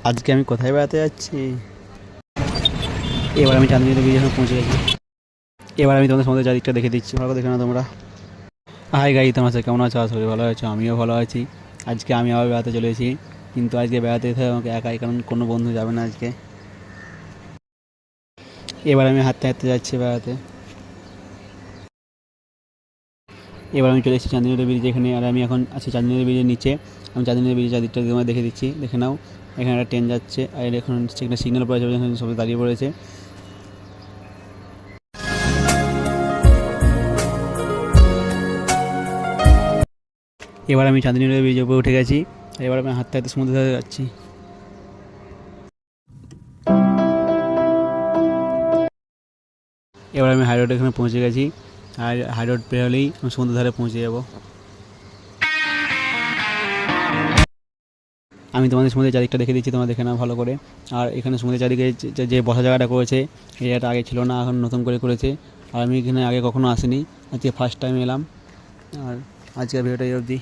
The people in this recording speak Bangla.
আজকে আমি কোথায় বেড়াতে যাচ্ছি? এবার আমি চাঁদনী ব্রিজে এখন পৌঁছে গেছি। এবার আমি তোমাদের সমুদ্রের চারিদিকটা দেখে দিচ্ছি, ভালো করে দেখে না তোমরা। হাই গাই, তোমার সাথে কেমন আছো? শরীর ভালো আছো? আমিও ভালো আছি। আজকে আমি আবার বেড়াতে চলে এসেছি, কিন্তু আজকে বেড়াতে যেতে হবে আমাকে একাই, কারণ কোনো বন্ধু যাবে না আজকে। এবার আমি হাঁটতে হাঁটতে যাচ্ছি বেড়াতে। এবার আমি চলে এসেছি চাঁদনী ব্রিজ এখানে, আর আমি এখন আছি চাঁদনী ব্রিজের নিচে। আমি চাঁদনী ব্রিজের চারদিকটা তোমায় দেখে দিচ্ছি, দেখে নাও। এখানে একটা ট্রেন যাচ্ছে, আর এখন সেখানে সিগন্যাল পড়েছে, সবাই দাঁড়িয়ে পড়েছে। এবার আমি চাঁদনী ব্রিজের উপরে উঠে গেছি। এবার আমি হাঁটতে হাঁটতে সমুদ্রের ধারে যাচ্ছি। এবার আমি হাই রোড এখানে পৌঁছে গেছি, আর হাই রোড পেরোলেই আমি সমুদ্রের ধারে পৌঁছে যাব। আমি তোমাদের সমুদ্রের চারিদিকটা দেখে দিচ্ছি, তোমরা দেখে নাও ভালো করে। আর এখানে সমুদ্রের চারিদিকে যে বসা জায়গাটা করেছে, এই জায়গাটা আগে ছিল না, এখন নতুন করে করেছে। আর আমি এখানে আগে কখনো আসিনি, আজকে ফার্স্ট টাইম এলাম। আর আজকের ভিডিওটা এই অবধি।